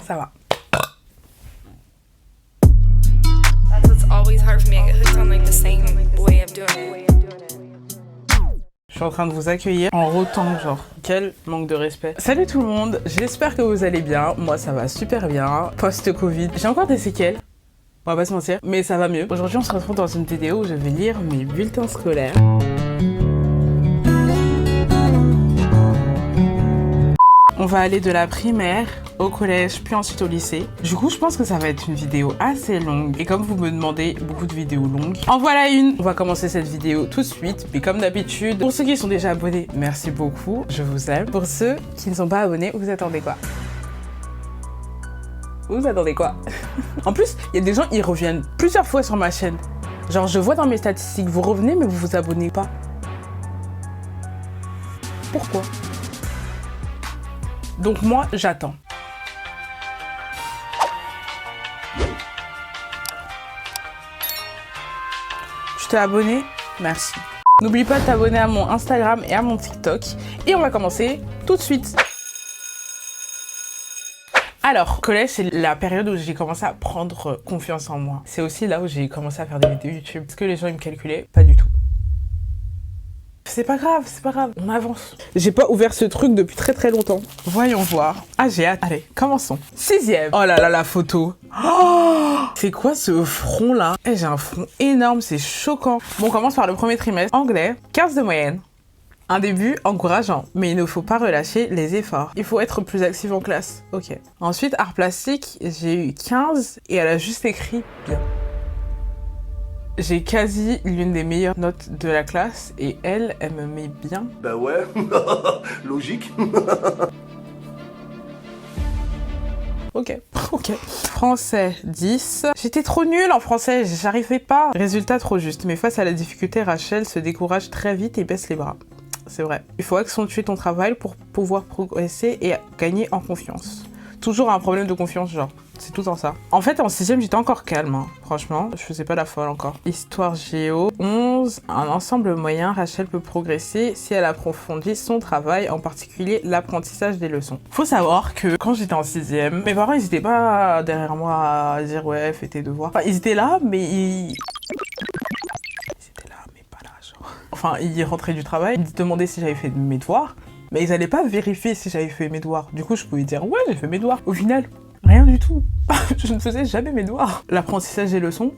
ça va. Je suis en train de vous accueillir en rotant, genre, quel manque de respect. Salut tout le monde, j'espère que vous allez bien. Moi, ça va super bien. Post-Covid, j'ai encore des séquelles. On va pas se mentir, mais ça va mieux. Aujourd'hui, on se retrouve dans une vidéo où je vais lire mes bulletins scolaires. On va aller de la primaire au collège, puis ensuite au lycée. Du coup, je pense que ça va être une vidéo assez longue. Et comme vous me demandez beaucoup de vidéos longues, en voilà une. On va commencer cette vidéo tout de suite. Puis comme d'habitude, pour ceux qui sont déjà abonnés, merci beaucoup, je vous aime. Pour ceux qui ne sont pas abonnés, vous attendez quoi? Vous attendez quoi? En plus, il y a des gens, ils reviennent plusieurs fois sur ma chaîne. Genre, je vois dans mes statistiques, vous revenez, mais vous vous abonnez pas. Pourquoi? Donc moi, j'attends. Tu t'es abonné? Merci. N'oublie pas de t'abonner à mon Instagram et à mon TikTok. Et on va commencer tout de suite. Alors, collège, c'est la période où j'ai commencé à prendre confiance en moi. C'est aussi là où j'ai commencé à faire des vidéos YouTube. Est-ce que les gens, ils me calculaient? Pas du tout. C'est pas grave, on avance. J'ai pas ouvert ce truc depuis très longtemps. Voyons voir. Ah, j'ai hâte. Allez, commençons. 6e. Oh là là, la photo. Oh, c'est quoi ce front là? J'ai un front énorme, c'est choquant. Bon, on commence par le premier trimestre. Anglais, 15 de moyenne. Un début encourageant, mais il ne faut pas relâcher les efforts. Il faut être plus actif en classe. Ok. Ensuite, art plastique, j'ai eu 15 et elle a juste écrit bien. J'ai quasi l'une des meilleures notes de la classe et elle me met bien. Bah ouais, logique. Ok. Français, 10. J'étais trop nulle en français, j'arrivais pas. Résultat trop juste, mais face à la difficulté, Rachel se décourage très vite et baisse les bras. C'est vrai. Il faut accentuer ton travail pour pouvoir progresser et gagner en confiance. Toujours un problème de confiance, genre. C'est tout en ça. En fait, en 6e, j'étais encore calme, hein. Franchement, je faisais pas la folle encore. Histoire géo, 11. Un ensemble moyen, Rachel peut progresser si elle approfondit son travail, en particulier l'apprentissage des leçons. Faut savoir que quand j'étais en 6e, mes parents, ils étaient pas derrière moi à dire ouais, fais tes devoirs. Enfin, ils étaient là, mais ils étaient là, mais pas là, genre. Enfin, ils rentraient du travail, ils me demandaient si j'avais fait mes devoirs, mais ils allaient pas vérifier si j'avais fait mes devoirs. Du coup, je pouvais dire ouais, j'ai fait mes devoirs. Au final, rien du tout. Je ne faisais jamais mes devoirs. L'apprentissage des leçons,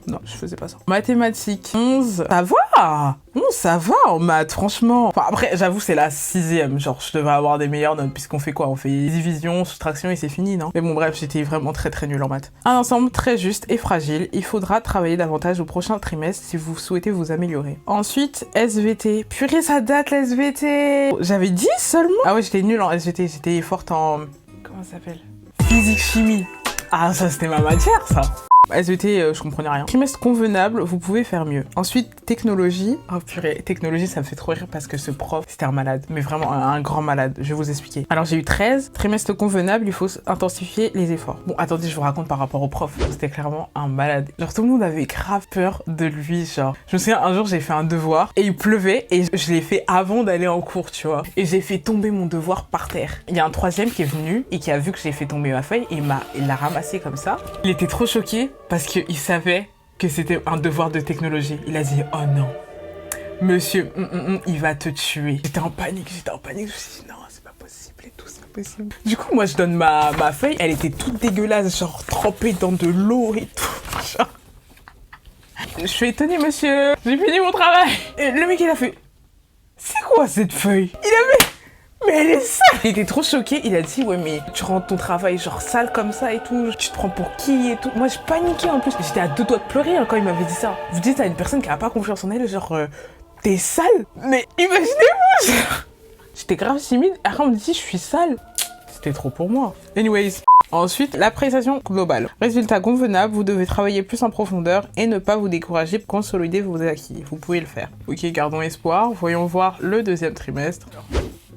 non, je faisais pas ça. Mathématiques, 11. Ça va! 11, ça va en maths, franchement. Enfin, après, j'avoue, c'est la 6e. Genre, je devrais avoir des meilleures notes, puisqu'on fait quoi? On fait division, soustraction et c'est fini, non? Mais bon, bref, j'étais vraiment très nulle en maths. Un ensemble très juste et fragile. Il faudra travailler davantage au prochain trimestre si vous souhaitez vous améliorer. Ensuite, SVT. Purée, ça date, la SVT! J'avais 10 seulement? Ah ouais, j'étais nulle en SVT. J'étais forte en... Comment ça s'appelle? Physique-chimie. Ah, ça, c'était ma matière, ça! SVT, je comprenais rien. Trimestre convenable, vous pouvez faire mieux. Ensuite, technologie. Oh purée, technologie, ça me fait trop rire parce que ce prof, c'était un malade. Mais vraiment un grand malade. Je vais vous expliquer. Alors, j'ai eu 13. Trimestre convenable, il faut intensifier les efforts. Bon, attendez, je vous raconte par rapport au prof. C'était clairement un malade. Genre, tout le monde avait grave peur de lui, genre. Je me souviens, un jour, j'ai fait un devoir et il pleuvait et je l'ai fait avant d'aller en cours, tu vois. Et j'ai fait tomber mon devoir par terre. Il y a un 3e qui est venu et qui a vu que j'ai fait tomber ma feuille et il l'a ramassé comme ça. Il était trop choqué parce qu'il savait que c'était un devoir de technologie. Il a dit, oh non, monsieur, il va te tuer. J'étais en panique. Je me suis dit, non, c'est pas possible et tout, c'est pas possible. Du coup, moi, je donne ma feuille, elle était toute dégueulasse, genre trempée dans de l'eau et tout. Genre. Je suis étonnée, monsieur, j'ai fini mon travail. Et le mec, il a fait, c'est quoi cette feuille? Il avait... Mais elle est sale! Il était trop choqué, il a dit ouais mais tu rends ton travail genre sale comme ça et tout, tu te prends pour qui et tout. Moi je paniquais en plus, j'étais à 2 doigts de pleurer hein, quand il m'avait dit ça. Vous dites à une personne qui a pas confiance en elle genre t'es sale? Mais imaginez-vous! J'étais grave timide, après on me dit je suis sale. C'était trop pour moi. Anyways. Ensuite, l'appréciation globale. Résultat convenable, vous devez travailler plus en profondeur et ne pas vous décourager pour consolider vos acquis. Vous pouvez le faire. Ok, gardons espoir. Voyons voir le 2e trimestre.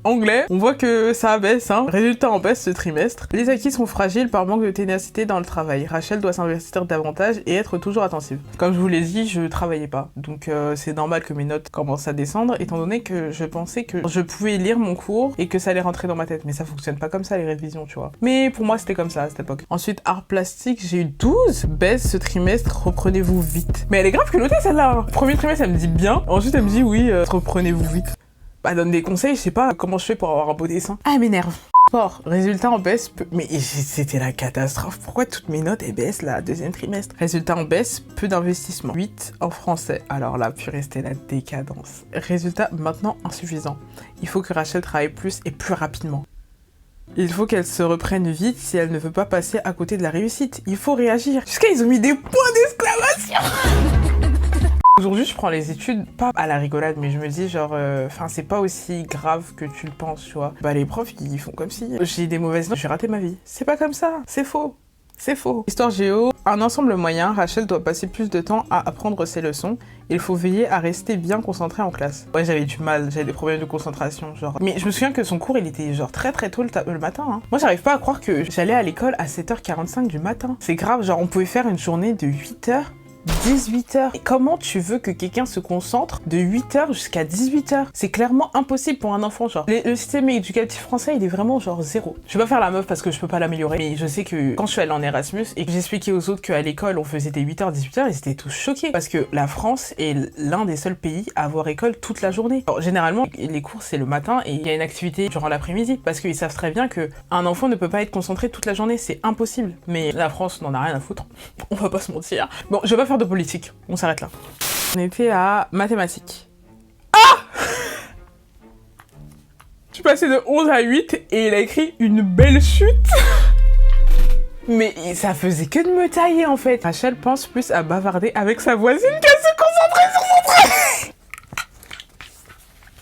Anglais, on voit que ça baisse, hein. Résultat en baisse ce trimestre. Les acquis sont fragiles par manque de ténacité dans le travail. Rachel doit s'investir davantage et être toujours attentive. Comme je vous l'ai dit, je travaillais pas. Donc c'est normal que mes notes commencent à descendre, étant donné que je pensais que je pouvais lire mon cours et que ça allait rentrer dans ma tête. Mais ça fonctionne pas comme ça, les révisions, tu vois. Mais pour moi, c'était comme ça à cette époque. Ensuite, art plastique, j'ai eu 12. Baisse ce trimestre, reprenez-vous vite. Mais elle est grave culottée celle-là. Premier trimestre, elle me dit bien. Ensuite, elle me dit oui, reprenez-vous vite. Bah donne des conseils, je sais pas comment je fais pour avoir un beau dessin. Ah, elle m'énerve. Sport, résultat en baisse, mais c'était la catastrophe. Pourquoi toutes mes notes elles baissent là, deuxième trimestre? Résultat en baisse, peu d'investissement. 8 en français. Alors là, puis rester la décadence. Résultat maintenant insuffisant. Il faut que Rachel travaille plus et plus rapidement. Il faut qu'elle se reprenne vite si elle ne veut pas passer à côté de la réussite. Il faut réagir. Jusqu'à ils ont mis des points d'exclamation. Aujourd'hui, je prends les études pas à la rigolade, mais je me dis genre, c'est pas aussi grave que tu le penses, tu vois. Bah les profs, ils font comme si j'ai des mauvaises notes, je vais rater ma vie. C'est pas comme ça, c'est faux. C'est faux. Histoire géo, un ensemble moyen, Rachel doit passer plus de temps à apprendre ses leçons. Il faut veiller à rester bien concentré en classe. Ouais, j'avais du mal, j'avais des problèmes de concentration, genre. Mais je me souviens que son cours, il était genre très tôt le matin. Hein. Moi, j'arrive pas à croire que j'allais à l'école à 7h45 du matin. C'est grave, genre on pouvait faire une journée de 8h. 18h. Et comment tu veux que quelqu'un se concentre de 8h jusqu'à 18h? C'est clairement impossible pour un enfant, genre. Le système éducatif français, il est vraiment genre zéro. Je vais pas faire la meuf parce que je peux pas l'améliorer, mais je sais que quand je suis allée en Erasmus et que j'expliquais aux autres qu'à l'école on faisait des 8h, 18h, ils étaient tous choqués parce que la France est l'un des seuls pays à avoir école toute la journée. Alors, généralement, les cours c'est le matin et il y a une activité durant l'après-midi parce qu'ils savent très bien que un enfant ne peut pas être concentré toute la journée, c'est impossible. Mais la France n'en a rien à foutre. On va pas se mentir. Bon, je vais pas faire de politique, on s'arrête là. On était à mathématiques. Ah! Je suis passée de 11 à 8 et il a écrit une belle chute. Mais ça faisait que de me tailler en fait. Rachel pense plus à bavarder avec sa voisine qu'à se concentrer sur son travail.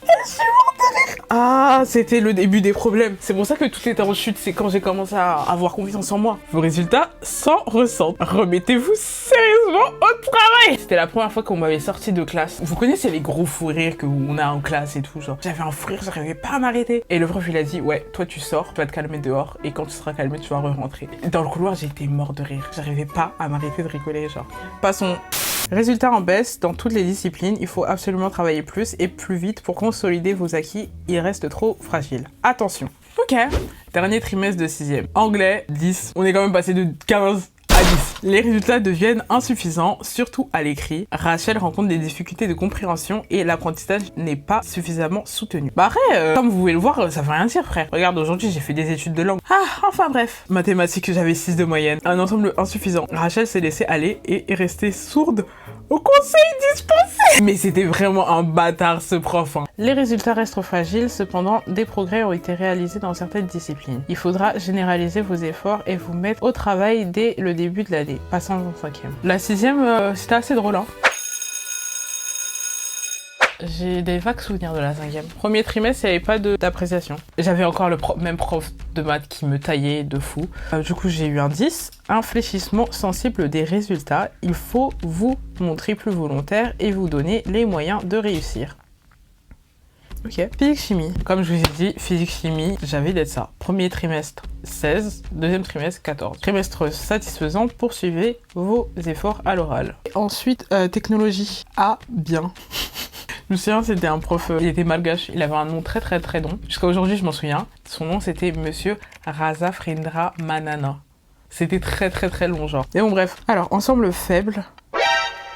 Je suis morte de rire. Ah, c'était le début des problèmes. C'est pour ça que tout était en chute, c'est quand j'ai commencé à avoir confiance en moi. Vos résultats sans ressent. Remettez-vous sérieusement au travail. C'était la première fois qu'on m'avait sorti de classe. Vous connaissez les gros fous rires qu'on a en classe et tout, genre. J'avais un fou rire, j'arrivais pas à m'arrêter. Et le prof, il a dit, ouais, toi tu sors, tu vas te calmer dehors, et quand tu seras calmé, tu vas re-rentrer. Dans le couloir, j'étais mort de rire. J'arrivais pas à m'arrêter de rigoler, genre. Passons. Résultat en baisse, dans toutes les disciplines, il faut absolument travailler plus et plus vite pour consolider vos acquis, il reste trop fragile. Attention. Ok, dernier trimestre de 6e. Anglais, 10. On est quand même passé de 15 à 10. Les résultats deviennent insuffisants, surtout à l'écrit. Rachel rencontre des difficultés de compréhension et l'apprentissage n'est pas suffisamment soutenu. Bah après, comme vous pouvez le voir, ça veut rien dire frère. Regarde, aujourd'hui j'ai fait des études de langue. Ah, enfin bref. Mathématiques, j'avais 6 de moyenne. Un ensemble insuffisant. Rachel s'est laissée aller et est restée sourde au conseil dispensé. Mais c'était vraiment un bâtard ce prof. Hein. Les résultats restent fragiles, cependant des progrès ont été réalisés dans certaines disciplines. Il faudra généraliser vos efforts et vous mettre au travail dès le début de l'année. Passons en 5e. La 6e, c'était assez drôle. Hein. J'ai des vagues souvenirs de la 5e. Premier trimestre, il n'y avait pas d'appréciation. J'avais encore le même prof de maths qui me taillait de fou. Du coup, j'ai eu un 10. Infléchissement sensible des résultats. Il faut vous montrer plus volontaire et vous donner les moyens de réussir. Ok. Physique-chimie. Comme je vous ai dit, physique-chimie, j'avais d'être ça. Premier trimestre, 16. Deuxième trimestre, 14. Trimestre satisfaisant, poursuivez vos efforts à l'oral. Ensuite, technologie. Ah, bien. Je me souviens, c'était un prof, il était malgache, il avait un nom très long. Jusqu'à aujourd'hui, je m'en souviens. Son nom, c'était Monsieur Razafrindra Manana. C'était très long, genre. Et bon, bref. Alors, ensemble faible.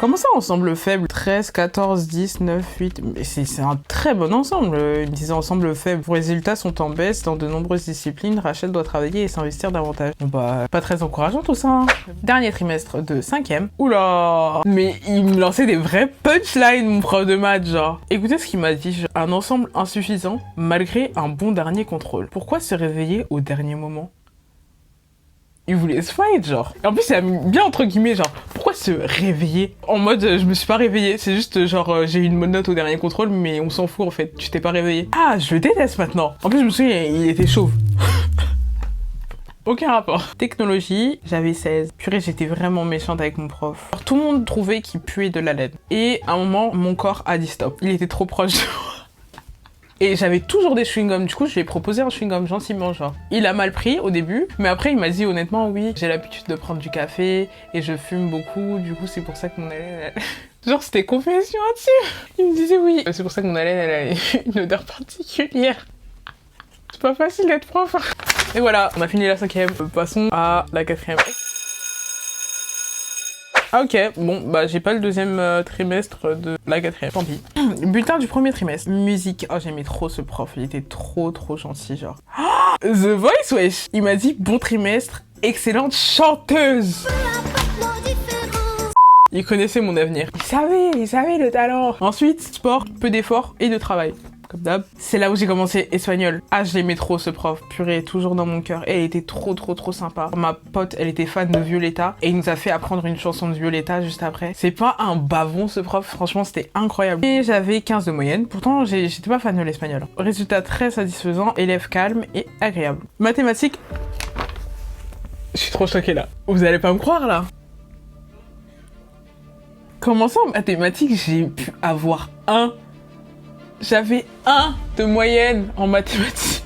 Comment ça, ensemble faible? 13, 14, 10, 9, 8... Mais c'est un très bon ensemble. Il me disait ensemble faible. Vos résultats sont en baisse dans de nombreuses disciplines. Rachel doit travailler et s'investir davantage. Bon bah, pas très encourageant tout ça. Hein. Dernier trimestre de 5e. Oula! Mais il me lançait des vrais punchlines, mon prof de maths, genre. Écoutez ce qu'il m'a dit. Genre, un ensemble insuffisant malgré un bon dernier contrôle. Pourquoi se réveiller au dernier moment? Il voulait se fight, genre. Et en plus, il a mis bien entre guillemets, genre, pourquoi se réveiller? En mode, je me suis pas réveillée, c'est juste, genre, j'ai eu une bonne note au dernier contrôle, mais on s'en fout, en fait, tu t'es pas réveillé. Ah, je le déteste maintenant. En plus, je me souviens, il était chauve. Aucun rapport. Technologie, j'avais 16. Purée, j'étais vraiment méchante avec mon prof. Alors, tout le monde trouvait qu'il puait de la laine. Et à un moment, mon corps a dit stop. Il était trop proche de moi. Et j'avais toujours des chewing-gums, du coup je lui ai proposé un chewing-gum gentiment genre. Il a mal pris au début, mais après il m'a dit honnêtement oui, j'ai l'habitude de prendre du café et je fume beaucoup, du coup c'est pour ça que mon haleine... Genre c'était confession intime. Il me disait oui, c'est pour ça que mon haleine elle a une odeur particulière. C'est pas facile d'être prof. Et voilà, on a fini la 5e, passons à la 4e. Ah ok, bon bah j'ai pas le 2e trimestre de la 4e, tant pis. Bulletin du 1er trimestre, musique. Oh j'aimais trop ce prof, il était trop gentil genre. Oh, The Voice wesh. Il m'a dit bon trimestre, excellente chanteuse. Il connaissait mon avenir. Il savait le talent. Ensuite, sport, peu d'efforts et de travail. Comme d'hab. C'est là où j'ai commencé espagnol. Ah, je l'aimais trop ce prof. Purée, toujours dans mon cœur. Elle était trop sympa. Ma pote, elle était fan de Violetta et il nous a fait apprendre une chanson de Violetta juste après. C'est pas un bavon ce prof, franchement c'était incroyable. Et j'avais 15 de moyenne. Pourtant, j'étais pas fan de l'espagnol. Résultat très satisfaisant, élève calme et agréable. Mathématiques. Je suis trop choquée là. Vous allez pas me croire là. Comment ça en mathématiques j'ai pu avoir 1? J'avais 1 de moyenne en mathématiques.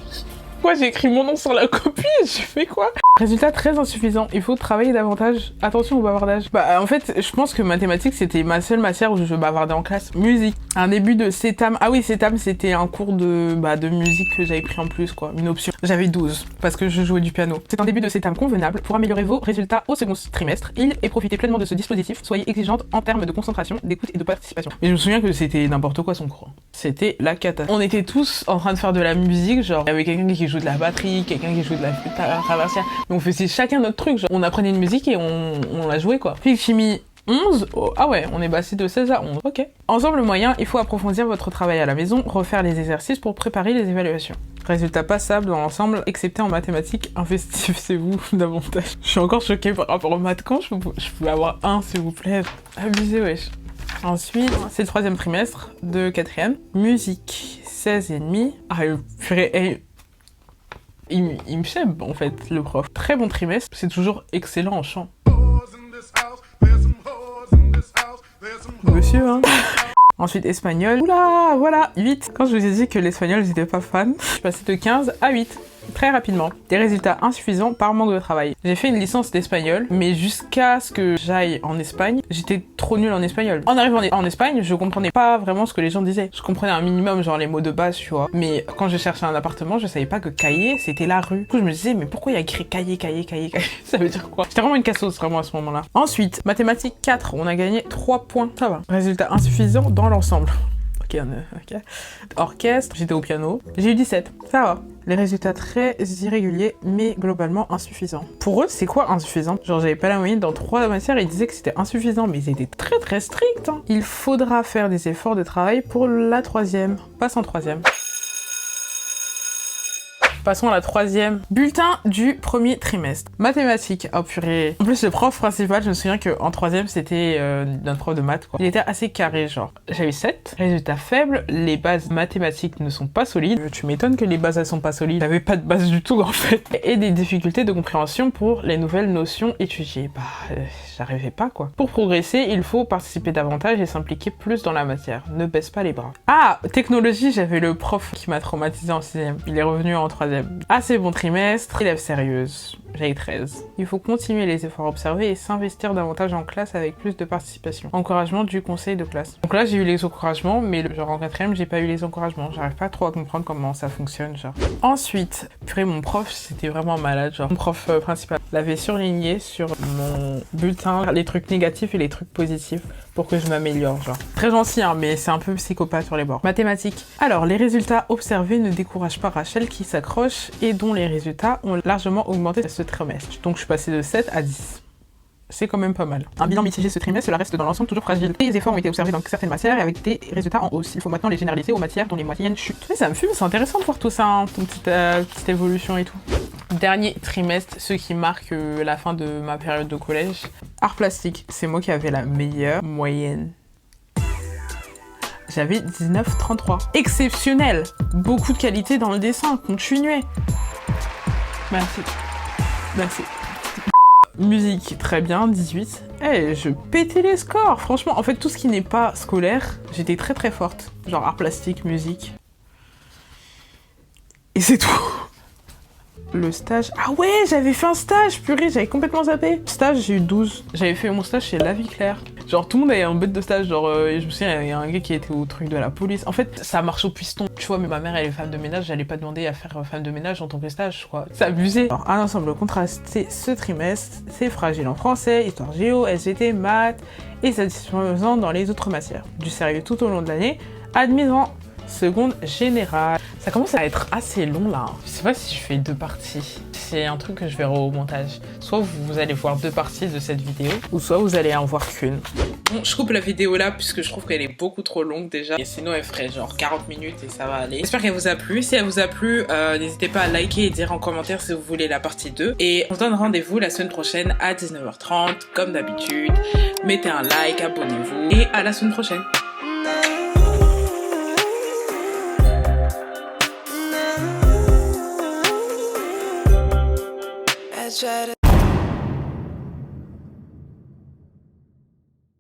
Pourquoi j'ai écrit mon nom sur la copie? J'ai fait quoi? Résultat très insuffisant. Il faut travailler davantage. Attention au bavardage. Bah en fait, je pense que mathématiques c'était ma seule matière où je bavardais en classe. Musique. Un début de CETAM. Ah oui, CETAM c'était un cours de musique que j'avais pris en plus quoi. Une option. J'avais 12 parce que je jouais du piano. C'est un début de CETAM convenable pour améliorer vos résultats au second trimestre. Et profitez pleinement de ce dispositif. Soyez exigeante en termes de concentration, d'écoute et de participation. Mais je me souviens que c'était n'importe quoi son cours. C'était la cata. On était tous en train de faire de la musique, genre il y avait quelqu'un qui joue de la batterie, quelqu'un qui joue de la flûte traversière. Mais on faisait chacun notre truc, genre on apprenait une musique et on la jouait quoi. Physique chimie 11, oh, ah ouais, on est passé de 16 à 11, ok. Ensemble moyen, il faut approfondir votre travail à la maison, refaire les exercices pour préparer les évaluations. Résultat passable dans l'ensemble, excepté en mathématiques, investissez-vous davantage. Je suis encore choquée par rapport aux maths, quand je pouvais avoir 1 s'il vous plaît. Abusé wesh. Ensuite, c'est le 3e trimestre de 4e. Musique, 16,5. Ah purée, il me chèbe en fait, le prof. Très bon trimestre, c'est toujours excellent en chant. Monsieur, hein. Ensuite, espagnol. Oula, voilà, 8. Quand je vous ai dit que l'espagnol, j'étais pas fan, je suis passée de 15 à 8. Très rapidement. Des résultats insuffisants par manque de travail. J'ai fait une licence d'espagnol, mais jusqu'à ce que j'aille en Espagne, j'étais trop nulle en espagnol. En arrivant en Espagne, je comprenais pas vraiment ce que les gens disaient. Je comprenais un minimum, genre les mots de base, tu vois. Mais quand je cherchais un appartement, je savais pas que cahier, c'était la rue. Du coup, je me disais, mais pourquoi il y a écrit cahier? Ça veut dire quoi? J'étais vraiment une cassos, vraiment, à ce moment-là. Ensuite, mathématiques 4, on a gagné 3 points. Ça va. Résultat insuffisant dans l'ensemble. Ok. Orchestre, j'étais au piano. J'ai eu 17, ça va. Les résultats très irréguliers, mais globalement insuffisants. Pour eux, c'est quoi insuffisant? Genre, j'avais pas la moyenne dans 3 matières et ils disaient que c'était insuffisant, mais ils étaient très stricts. Hein. Il faudra faire des efforts de travail pour la 3e. Passe en 3e. Passons à la 3e. Bulletin du 1er trimestre. Mathématiques. Oh purée. En plus, le prof principal, je me souviens qu'en 3e, c'était notre prof de maths, quoi. Il était assez carré, genre. J'ai eu 7. Résultat faible. Les bases mathématiques ne sont pas solides. Tu m'étonnes que les bases, elles sont pas solides. J'avais pas de base du tout, en fait. Et des difficultés de compréhension pour les nouvelles notions étudiées. J'arrivais pas, quoi. Pour progresser, il faut participer davantage et s'impliquer plus dans la matière. Ne baisse pas les bras. Ah, technologie, j'avais le prof qui m'a traumatisé en 6e. Il est revenu en 3e. Assez bon trimestre, élève sérieuse, j'ai 13. Il faut continuer les efforts observés et s'investir davantage en classe avec plus de participation. Encouragement du conseil de classe. Donc là j'ai eu les encouragements, mais genre en 4e j'ai pas eu les encouragements. J'arrive pas trop à comprendre comment ça fonctionne, genre. Ensuite, purée, mon prof c'était vraiment malade, genre. Mon prof principal l'avait surligné sur mon bulletin les trucs négatifs et les trucs positifs pour que je m'améliore, genre. Très gentil, hein, mais c'est un peu psychopathe sur les bords. Mathématiques. Alors, les résultats observés ne découragent pas Rachel qui s'accroche et dont les résultats ont largement augmenté ce trimestre. Donc, je suis passée de 7 à 10. C'est quand même pas mal. Un bilan mitigé ce trimestre, cela reste dans l'ensemble toujours fragile. Les efforts ont été observés dans certaines matières et avec des résultats en hausse. Il faut maintenant les généraliser aux matières dont les moyennes chutent. Mais ça me fume, c'est intéressant de voir tout ça, hein, ton petite évolution et tout. Dernier trimestre, ce qui marque la fin de ma période de collège. Art plastique, c'est moi qui avais la meilleure moyenne. J'avais 19,33. Exceptionnel. Beaucoup de qualité dans le dessin, continuez. Merci. Musique, très bien, 18. Je pétais les scores, franchement. En fait, tout ce qui n'est pas scolaire, j'étais très forte. Genre art plastique, musique. Et c'est tout. Le stage... Ah ouais, j'avais fait un stage, purée, j'avais complètement zappé. Stage, j'ai eu 12. J'avais fait mon stage chez La Vie Claire. Genre, tout le monde avait un bête de stage, genre, je me souviens, il y a un gars qui était au truc de la police. En fait, ça marche au piston. Tu vois, mais ma mère, elle est femme de ménage, j'allais pas demander à faire femme de ménage en tant que stage, quoi. C'est abusé. Alors, un ensemble contrasté ce trimestre, c'est fragile en français, histoire géo, SVT, maths, et satisfaisant dans les autres matières. Du sérieux tout au long de l'année, admirant. Seconde générale. Ça commence à être assez long là. Je sais pas si je fais 2 parties. C'est un truc que je verrai au montage. Soit vous allez voir 2 parties de cette vidéo, ou soit vous allez en voir qu'une. Bon, je coupe la vidéo là puisque je trouve qu'elle est beaucoup trop longue déjà. Et sinon elle ferait genre 40 minutes et ça va aller. J'espère qu'elle vous a plu. Si elle vous a plu, n'hésitez pas à liker et dire en commentaire si vous voulez la partie 2. Et on se donne rendez-vous la semaine prochaine à 19h30 comme d'habitude. Mettez un like, abonnez-vous et à la semaine prochaine. Try to